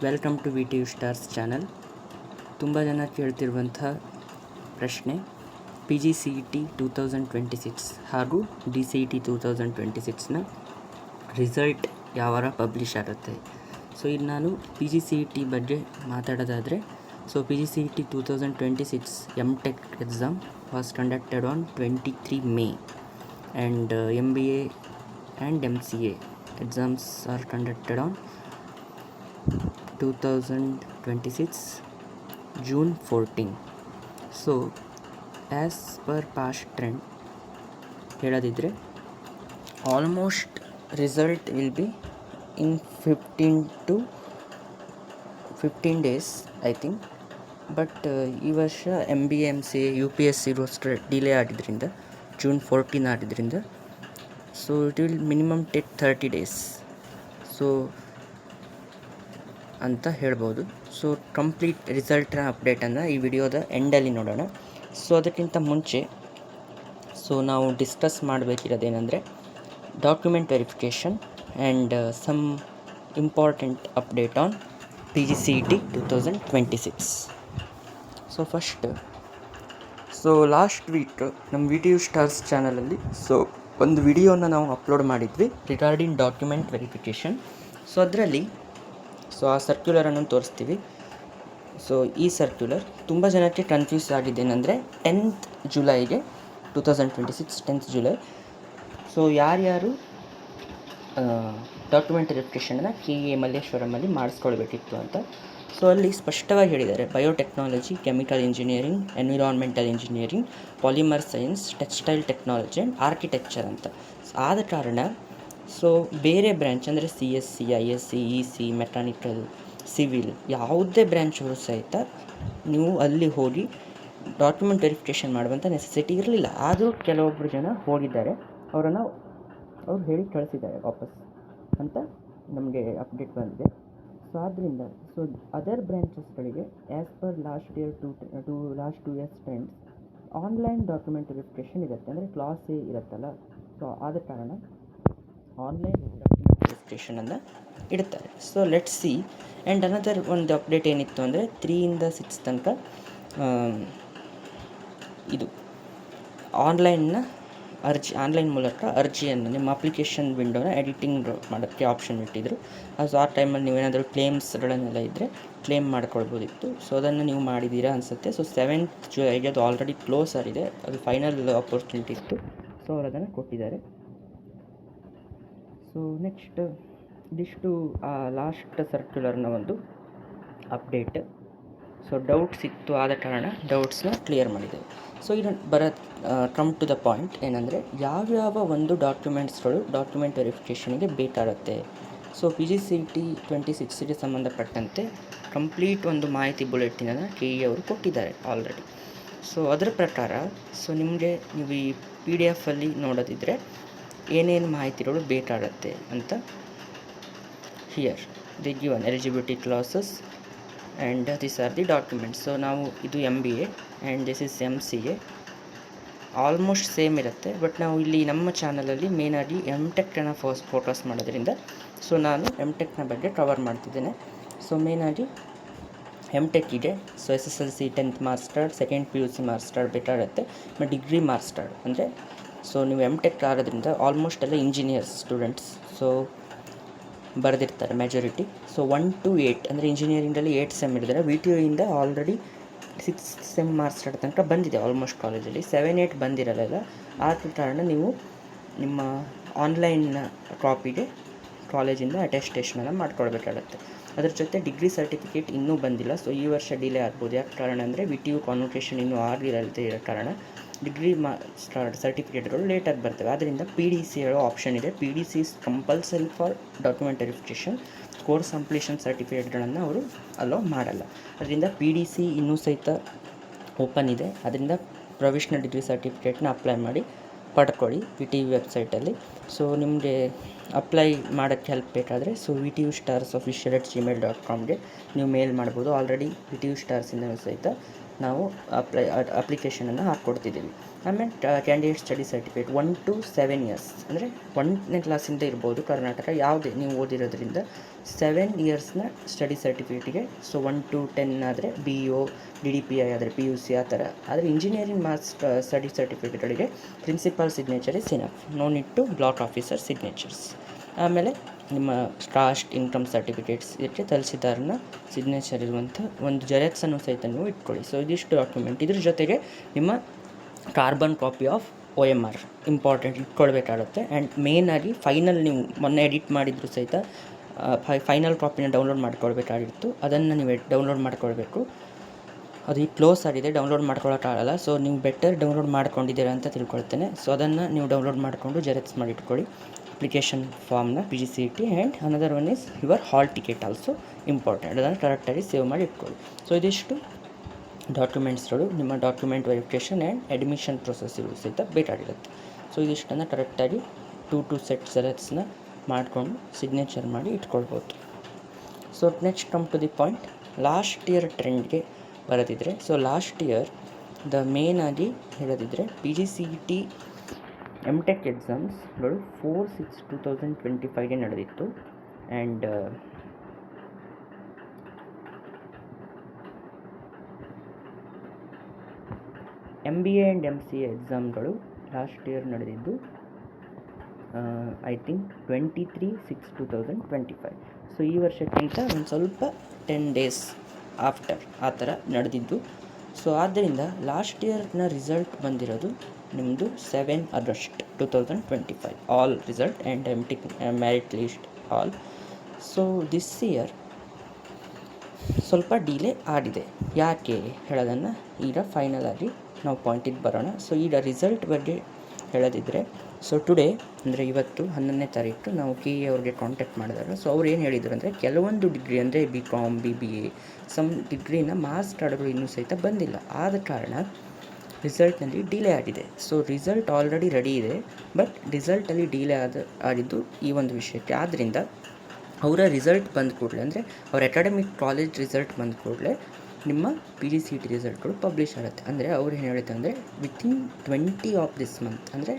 Welcome to V T U stars channel. ತುಂಬ ಜನ ಕೇಳ್ತಿರುವಂಥ ಪ್ರಶ್ನೆ PGCET 2026 ಹಾಗೂ DCET 2026ನ ರಿಸಲ್ಟ್ ಯಾವಾಗ ಪಬ್ಲಿಷ್ ಆಗುತ್ತೆ. ಸೊ ಇಲ್ಲಿ ನಾನು PGCET ಬಗ್ಗೆ ಮಾತಾಡೋದಾದರೆ, so PGCET 2026 MTech exam was conducted on 23 May and MBA and MCA exams are conducted on 2026 June 14. So as per past trend ಹೇಳೋದಿದ್ರೆ almost result will be in 15 days I think. But ಈ ವರ್ಷ MBA MCA UPSC roster delay ಆಗಿದ್ದರಿಂದ June 14 ಆಗಿದ್ದರಿಂದ so it will minimum take 30 days so ಅಂತ ಹೇಳ್ಬೋದು. So complete ರಿಸಲ್ಟ್ನ ಅಪ್ಡೇಟನ್ನು ಈ ವಿಡಿಯೋದ ಎಂಡಲ್ಲಿ ನೋಡೋಣ. ಸೊ ಅದಕ್ಕಿಂತ ಮುಂಚೆ ನಾವು ಡಿಸ್ಕಸ್ ಮಾಡಬೇಕಿರೋದೇನೆಂದರೆ document verification and some important update on PGCET 2026. So first, last week ನಮ್ಮ VTU ಸ್ಟಾರ್ಸ್ ಚಾನಲಲ್ಲಿ ಒಂದು ವಿಡಿಯೋನ ನಾವು ಅಪ್ಲೋಡ್ ಮಾಡಿದ್ವಿ ರಿಗಾರ್ಡಿಂಗ್ ಡಾಕ್ಯುಮೆಂಟ್ ವೆರಿಫಿಕೇಷನ್. ಸೊ ಅದರಲ್ಲಿ ಆ ಸರ್ಕ್ಯುಲರನ್ನು ತೋರಿಸ್ತೀವಿ. ಸೊ ಈ ಸರ್ಕ್ಯುಲರ್ ತುಂಬ ಜನಕ್ಕೆ ಕನ್ಫ್ಯೂಸ್ ಆಗಿದ್ದೇನೆಂದರೆ 10th ಜುಲೈಗೆ 2026 10th ಜುಲೈ ಸೊ ಯಾರ್ಯಾರು ಡಾಕ್ಯುಮೆಂಟ್ ವೆರಿಫಿಕೇಷನ್ನ KE ಮಲ್ಲೇಶ್ವರಮಲ್ಲಿ ಮಾಡಿಸ್ಕೊಳ್ಬೇಕಿತ್ತು ಅಂತ. ಸೊ ಅಲ್ಲಿ ಸ್ಪಷ್ಟವಾಗಿ ಹೇಳಿದ್ದಾರೆ, biotechnology, chemical engineering, environmental engineering, polymer science, textile technology and architecture ಅಂತ. ಆದ ಕಾರಣ ಬೇರೆ ಬ್ರ್ಯಾಂಚ್ ಅಂದರೆ CSC, ISC, EC, mechanical, civil ಯಾವುದೇ ಬ್ರ್ಯಾಂಚ್ ಅವರು ಸಹಿತ ನೀವು ಅಲ್ಲಿ ಹೋಗಿ ಡಾಕ್ಯುಮೆಂಟ್ ವೆರಿಫಿಕೇಷನ್ ಮಾಡುವಂಥ ನೆಸೆಸಿಟಿ ಇರಲಿಲ್ಲ. ಆದರೂ ಕೆಲವೊಬ್ಬರು ಜನ ಹೋಗಿದ್ದಾರೆ, ಅವ್ರು ಹೇಳಿ ಕಳಿಸಿದ್ದಾರೆ ವಾಪಸ್ ಅಂತ ನಮಗೆ ಅಪ್ಡೇಟ್ ಬಂದಿದೆ. ಸೊ ಆದ್ದರಿಂದ ಅದರ್ ಬ್ರ್ಯಾಂಚಸ್ಗಳಿಗೆ as per last year last 2 years trends online document verification ಇರುತ್ತೆ, ಅಂದರೆ ಕ್ಲಾಸ್ A ಇರುತ್ತಲ್ಲ. ಸೊ ಆದ ಕಾರಣ ಆನ್ಲೈನ್ ಡಾಕ್ಯುಮೆಂಟ್ ವೆರಿಫಿಕೇಷನನ್ನು ಇಡ್ತಾರೆ. So let see. And another ಒಂದು ಅಪ್ಡೇಟ್ ಏನಿತ್ತು ಅಂದರೆ 3 ಇಂದ 6 ತನಕ ಇದು ಆನ್ಲೈನ್ ಮೂಲಕ ಅರ್ಜಿಯನ್ನು ನಿಮ್ಮ ಅಪ್ಲಿಕೇಶನ್ ವಿಂಡೋನ ಎಡಿಟಿಂಗ್ ಮಾಡೋಕ್ಕೆ ಆಪ್ಷನ್ ಇಟ್ಟಿದ್ದರು. ಆ ಟೈಮಲ್ಲಿ ನೀವೇನಾದರೂ ಕ್ಲೇಮ್ಸ್ಗಳನ್ನೆಲ್ಲ ಇದ್ದರೆ ಕ್ಲೇಮ್ ಮಾಡ್ಕೊಳ್ಬೋದಿತ್ತು. ಸೊ ಅದನ್ನು ನೀವು ಮಾಡಿದ್ದೀರಾ ಅನಿಸುತ್ತೆ. ಸೊ 7th ಜುಲೈಗೆ ಅದು ಆಲ್ರೆಡಿ ಕ್ಲೋಸ್ ಆಗಿದೆ, ಅದು ಫೈನಲ್ ಆಪರ್ಚುನಿಟಿ ಇತ್ತು. ಸೊ ಅವರು ಅದನ್ನು ಕೊಟ್ಟಿದ್ದಾರೆ. ಸೊ ನೆಕ್ಸ್ಟ್ ಇದಿಷ್ಟು ಲಾಸ್ಟ್ ಸರ್ಕ್ಯುಲರ್ನ ಒಂದು ಅಪ್ಡೇಟ್. ಸೊ ಡೌಟ್ಸ್ ಇತ್ತು, ಆದ ಕಾರಣ ಡೌಟ್ಸ್ನ ಕ್ಲಿಯರ್ ಮಾಡಿದ್ದೇವೆ. ಸೊ ಇದು ಕಮ್ ಟು ದ ಪಾಯಿಂಟ್ ಏನಂದರೆ ಯಾವ್ಯಾವ ಒಂದು ಡಾಕ್ಯುಮೆಂಟ್ಸ್ಗಳು ಡಾಕ್ಯುಮೆಂಟ್ ವೆರಿಫಿಕೇಷನ್ಗೆ ಬೇಕಾಗುತ್ತೆ. ಸೊ PGCET 26ಗೆ ಸಂಬಂಧಪಟ್ಟಂತೆ ಕಂಪ್ಲೀಟ್ ಒಂದು ಮಾಹಿತಿ ಬುಲೆಟಿನನ್ನು KE ಅವರು ಕೊಟ್ಟಿದ್ದಾರೆ ಆಲ್ರೆಡಿ. ಸೊ ಅದರ ಪ್ರಕಾರ ನಿಮಗೆ ನೀವು ಈ PDF ಅಲ್ಲಿ ನೋಡೋದಿದ್ದರೆ ಏನೇನು ಮಾಹಿತಿಗಳು ಬೇಕಾಗತ್ತೆ ಅಂತ here the given eligibility classes and this are the documents. So ನಾವು ಇದು MBA and this is MCA, almost same ಇರುತ್ತೆ. ಬಟ್ ನಾವು ಇಲ್ಲಿ ನಮ್ಮ ಚಾನಲಲ್ಲಿ ಮೇನಾಗಿ MTechನ ಫೋಕಸ್ ಮಾಡೋದ್ರಿಂದ ನಾನು MTechನ ಬಗ್ಗೆ ಕವರ್ ಮಾಡ್ತಿದ್ದೇನೆ. ಸೊ ಮೇನಾಗಿ MTechಗೆ SSLC 10th marks card, second PUC marks card ಬೇಕಾಗುತ್ತೆ. ಮತ್ತು ಡಿಗ್ರಿ ಮಾರ್ಕ್ಸ್ ಕಾರ್ಡ್ ಅಂದರೆ ನೀವು MTech ಆಗೋದ್ರಿಂದ ಆಲ್ಮೋಸ್ಟ್ ಎಲ್ಲ ಇಂಜಿನಿಯರ್ಸ್ ಸ್ಟೂಡೆಂಟ್ಸ್ ಬರೆದಿರ್ತಾರೆ ಮೆಜಾರಿಟಿ. ಸೊ 1 to 8 ಅಂದರೆ ಇಂಜಿನಿಯರಿಂಗಲ್ಲಿ 8 ಸೆಮ್ ಇರ್ತಾರೆ. VTU ಇಂದ ಆಲ್ರೆಡಿ 6 ಸೆಮ್ ಮಾರ್ಕ್ಸ್ ಕಾರ್ಡ್ ತನಕ ಬಂದಿದೆ ಆಲ್ಮೋಸ್ಟ್ ಕಾಲೇಜಲ್ಲಿ. 7-8 ಬಂದಿರಲ್ಲ. ಆದ ಕಾರಣ ನೀವು ನಿಮ್ಮ ಆನ್ಲೈನ್ ಕಾಪಿಗೆ ಕಾಲೇಜಿಂದ ಅಟೆಸ್ಟೇಷನನ್ನು ಮಾಡ್ಕೊಳ್ಬೇಕಾಗತ್ತೆ. ಅದ್ರ ಜೊತೆ ಡಿಗ್ರಿ ಸರ್ಟಿಫಿಕೇಟ್ ಇನ್ನೂ ಬಂದಿಲ್ಲ. ಸೊ ಈ ವರ್ಷ ಡಿಲೇ ಆಗ್ಬೋದು. ಯಾಕೆ ಕಾರಣ ಅಂದರೆ VTU ಕಾನ್ವೊಕೇಷನ್ ಇನ್ನೂ ಆಗಿರದೇ ಇರೋ ಕಾರಣ ಡಿಗ್ರಿ ಸರ್ಟಿಫಿಕೇಟ್ಗಳು ಲೇಟಾಗಿ ಬರ್ತವೆ. ಆದ್ದರಿಂದ PDC ಹೇಳೋ ಆಪ್ಷನ್ ಇದೆ. PDC is compulsory for document verification. Course completion ಸರ್ಟಿಫಿಕೇಟ್ಗಳನ್ನು ಅವರು ಅಲೋ ಮಾಡಲ್ಲ. ಅದರಿಂದ PDC ಇನ್ನೂ ಸಹಿತ ಓಪನ್ ಇದೆ. ಅದರಿಂದ ಪ್ರೊವಿಷನಲ್ ಡಿಗ್ರಿ ಸರ್ಟಿಫಿಕೇಟ್ನ ಅಪ್ಲೈ ಮಾಡಿ ಪಡ್ಕೊಳ್ಳಿ VTU ವೆಬ್ಸೈಟಲ್ಲಿ. ಸೊ ನಿಮಗೆ ಅಪ್ಲೈ ಮಾಡೋಕ್ಕೆ ಹೆಲ್ಪ್ ಬೇಕಾದರೆ VTU stars official@gmail.comಗೆ ನೀವು ಮೇಲ್ ಮಾಡ್ಬೋದು. ಆಲ್ರೆಡಿ VTU ಸ್ಟಾರ್ಸಿಂದ ಸಹಿತ ನಾವು ಅಪ್ಲಿಕೇಶನನ್ನು ಹಾಕ್ಕೊಡ್ತಿದ್ದೀವಿ. ಆಮೇಲೆ candidate study certificate 1 to 7 years ಅಂದರೆ 1ನೇ ಕ್ಲಾಸಿಂದ ಇರ್ಬೋದು ಕರ್ನಾಟಕ, ಯಾವುದೇ ನೀವು ಓದಿರೋದ್ರಿಂದ 7 yearsನ ಸ್ಟಡಿ ಸರ್ಟಿಫಿಕೇಟಿಗೆ. ಸೊ 1 to 10 ಆದರೆ BO, DDPI ಆದರೆ PUC ಆ ಥರ. ಆದರೆ ಇಂಜಿನಿಯರಿಂಗ್ ಮಾರ್ಕ್ಸ್ ಸ್ಟಡಿ ಸರ್ಟಿಫಿಕೇಟ್ಗಳಿಗೆ principal signature is enough, no need to block officer signatures. ಆಮೇಲೆ ನಿಮ್ಮ ಕಾಸ್ಟ್, ಇನ್ಕಮ್ ಸರ್ಟಿಫಿಕೇಟ್ಸ್ ಇದಕ್ಕೆ ತಹಸೀಲ್ದಾರ್ನ ಸಿಗ್ನೇಚರ್ ಇರುವಂಥ ಒಂದು ಜೆರಾಕ್ಸನ್ನು ಸಹಿತ ನೀವು ಇಟ್ಕೊಳ್ಳಿ. ಸೊ ಇದಿಷ್ಟು ಡಾಕ್ಯುಮೆಂಟ್. ಇದ್ರ ಜೊತೆಗೆ ನಿಮ್ಮ carbon copy of OMR important ಇಟ್ಕೊಳ್ಬೇಕಾಗುತ್ತೆ. ಆ್ಯಂಡ್ ಮೇಯ್ನಾಗಿ ಫೈನಲ್ ನೀವು ಮೊನ್ನೆ ಎಡಿಟ್ ಮಾಡಿದ್ರು ಸಹಿತ ಫೈನಲ್ ಕಾಪಿನ ಡೌನ್ಲೋಡ್ ಮಾಡ್ಕೊಳ್ಬೇಕಾಗಿತ್ತು. ಅದನ್ನು ನೀವು ಡೌನ್ಲೋಡ್ ಮಾಡ್ಕೊಳ್ಬೇಕು. ಅದು ಈಗ ಕ್ಲೋಸ್ ಆಗಿದೆ, ಡೌನ್ಲೋಡ್ ಮಾಡ್ಕೊಳ್ಳೋಕ್ಕಾಗಲ್ಲ. ಸೊ ನೀವು ಬೆಟರ್ ಡೌನ್ಲೋಡ್ ಮಾಡ್ಕೊಂಡಿದ್ದೀರಾ ಅಂತ ತಿಳ್ಕೊಳ್ತೇನೆ. ಸೊ ಅದನ್ನು ನೀವು ಡೌನ್ಲೋಡ್ ಮಾಡಿಕೊಂಡು ಜೆರಾಕ್ಸ್ ಮಾಡಿ ಇಟ್ಕೊಳ್ಳಿ. ಅಪ್ಲಿಕೇಶನ್ ಫಾರ್ಮ್ನ PGCET and another one is your hall ticket also important. ಅದನ್ನು ಕರೆಕ್ಟಾಗಿ ಸೇವ್ ಮಾಡಿ ಇಟ್ಕೊಳ್ಳಿ. ಸೊ ಇದಿಷ್ಟು ಡಾಕ್ಯುಮೆಂಟ್ಸ್ಗಳು ನಿಮ್ಮ ಡಾಕ್ಯುಮೆಂಟ್ ವೆರಿಫಿಕೇಷನ್ ಆ್ಯಂಡ್ ಅಡ್ಮಿಷನ್ ಪ್ರೊಸೆಸ್ಗಳು ಸಹಿತ ಬೇಕಾಗಿರುತ್ತೆ. ಸೊ ಇದಿಷ್ಟನ್ನು ಕರೆಕ್ಟಾಗಿ 2 ಸೆಟ್ ಜೆರಾಕ್ಸ್ನ ಮಾಡಿಕೊಂಡು ಸಿಗ್ನೇಚರ್ ಮಾಡಿ ಇಟ್ಕೊಳ್ಬೋದು. So next come to the point. Last year ಟ್ರೆಂಡ್ಗೆ ಬರೋದಿದ್ರೆ, ಸೊ ಲಾಸ್ಟ್ ಇಯರ್ ಮೇನ್ ಆಗಿ ಹೇಳೋದಿದ್ರೆ PGCET MTech ಎಕ್ಸಾಮ್ಸ್ಗಳು 4/6/2025ಗೆ ನಡೆದಿತ್ತು. ಆ್ಯಂಡ್ MBA ಆ್ಯಂಡ್ MCA ಎಕ್ಸಾಮ್ಗಳು ಲಾಸ್ಟ್ ಇಯರ್ ನಡೆದಿದ್ದು ಐ ಥಿಂಕ್ 23/6/2025. ಸೊ ಈ ವರ್ಷಕ್ಕಿಂತ ಒಂದು ಸ್ವಲ್ಪ 10 days ಆಫ್ಟರ್ ಆ ಥರ ನಡೆದಿದ್ದು. ಸೊ ಆದ್ದರಿಂದ ಲಾಸ್ಟ್ ಇಯರ್ನ ರಿಸಲ್ಟ್ ಬಂದಿರೋದು ನಿಮ್ಮದು 7 August 2025 all result and MTech merit list all. So this year ಸ್ವಲ್ಪ ಡಿಲೇ ಆಗಿದೆ. ಯಾಕೆ ಹೇಳೋದನ್ನು ಈಗ ಫೈನಲ್ ಆಗಿ ನಾವು ಪಾಯಿಂಟಿಗೆ ಬರೋಣ. ಸೊ ಈಗ ರಿಸಲ್ಟ್ ಬಗ್ಗೆ ಹೇಳೋದಿದ್ರೆ, ಸೊ ಟುಡೇ ಅಂದರೆ ಇವತ್ತು 11ನೇ ತಾರೀಕು ನಾವು KE ಅವ್ರಿಗೆ ಕಾಂಟ್ಯಾಕ್ಟ್ ಮಾಡಿದಾಗ, ಸೊ ಅವ್ರು ಏನು ಹೇಳಿದರು ಅಂದರೆ ಕೆಲವೊಂದು ಡಿಗ್ರಿ ಅಂದರೆ BCom, BBA ಸಮ್ ಡಿಗ್ರಿನ ಮಾರ್ಕ್ಸ್ ಕಾರ್ಡ್ಗಳು ಇನ್ನೂ ಸಹಿತ ಬಂದಿಲ್ಲ. ಆದ ಕಾರಣ ರಿಸಲ್ಟ್ನಲ್ಲಿ ಡಿಲೇ ಆಗಿದೆ. ಸೊ ರಿಸಲ್ಟ್ ಆಲ್ರೆಡಿ ರೆಡಿ ಇದೆ, ಬಟ್ ರಿಸಲ್ಟಲ್ಲಿ ಡಿಲೇ ಆಗಿದ್ದು ಈ ಒಂದು ವಿಷಯಕ್ಕೆ. ಆದ್ದರಿಂದ ಅವರ ರಿಸಲ್ಟ್ ಬಂದ ಕೂಡಲೇ ಅಂದರೆ ಅವ್ರ ಅಕಾಡೆಮಿಕ್ ಕಾಲೇಜ್ ರಿಸಲ್ಟ್ ಬಂದ ಕೂಡಲೇ ನಿಮ್ಮ PGCET ರಿಸಲ್ಟ್ಗಳು ಪಬ್ಲಿಷ್ ಆಗುತ್ತೆ. ಅಂದರೆ ಅವ್ರು ಏನು ಹೇಳುತ್ತೆ ಅಂದರೆ ವಿತಿನ್ 20 ಆಫ್ ದಿಸ್ ಮಂತ್, ಅಂದರೆ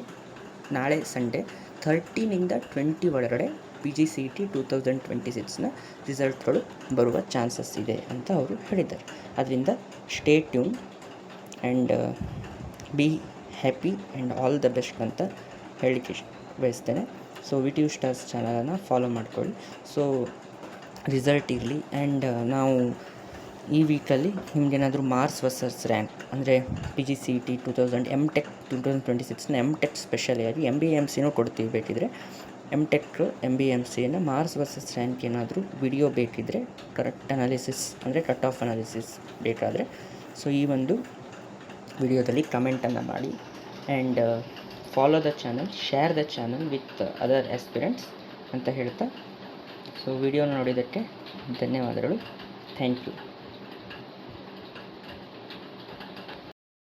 ನಾಳೆ ಸಂಡೇ 13ಇಂದ 20 ಒಳಗಡೆ PGCET 2026ನ ರಿಸಲ್ಟ್ಗಳು ಬರುವ ಚಾನ್ಸಸ್ ಇದೆ ಅಂತ ಅವರು ಹೇಳಿದ್ದಾರೆ. ಅದರಿಂದ stay tune and be happy and all the best ಅಂತ ಹೇಳಲಿಕ್ಕೆ ಬಯಸ್ತೇನೆ. ಸೊ VTU ಸ್ಟಾರ್ಸ್ ಚಾನಲನ್ನು ಫಾಲೋ ಮಾಡ್ಕೊಳ್ಳಿ. ಸೊ ರಿಸಲ್ಟ್ ಇರಲಿ. ಆ್ಯಂಡ್ ನಾವು ಈ ವೀಕಲ್ಲಿ ನಿಮಗೇನಾದರೂ ಮಾರ್ಕ್ಸ್ ವರ್ಸಸ್ ರ್ಯಾಂಕ್ ಅಂದರೆ PGCET 2000 MTech 2026ನ MTech ಸ್ಪೆಷಲಿಯಾಗಿ MBA MCನೂ ಕೊಡ್ತೀವಿ. ಬೇಕಿದ್ರೆ MTech MBA MCನ ಮಾರ್ಕ್ಸ್ ವರ್ಸಸ್ ರ್ಯಾಂಕ್ ಏನಾದರೂ ವಿಡಿಯೋ ಬೇಕಿದ್ದರೆ, ಕರೆಕ್ಟ್ ಅನಾಲಿಸಿಸ್ ಅಂದರೆ ಕಟ್ ಆಫ್ ಅನಾಲಿಸಿಸ್ ಬೇಕಾದರೆ, ಸೊ ಈ ಒಂದು ವಿಡಿಯೋದಲ್ಲಿ ಕಮೆಂಟನ್ನು ಮಾಡಿ. And follow the channel, share the channel with other aspirants ಅಂತ ಹೇಳ್ತಾ, ಸೊ ವಿಡಿಯೋನ ನೋಡಿದ್ದಕ್ಕೆ ಧನ್ಯವಾದಗಳು. Thank you.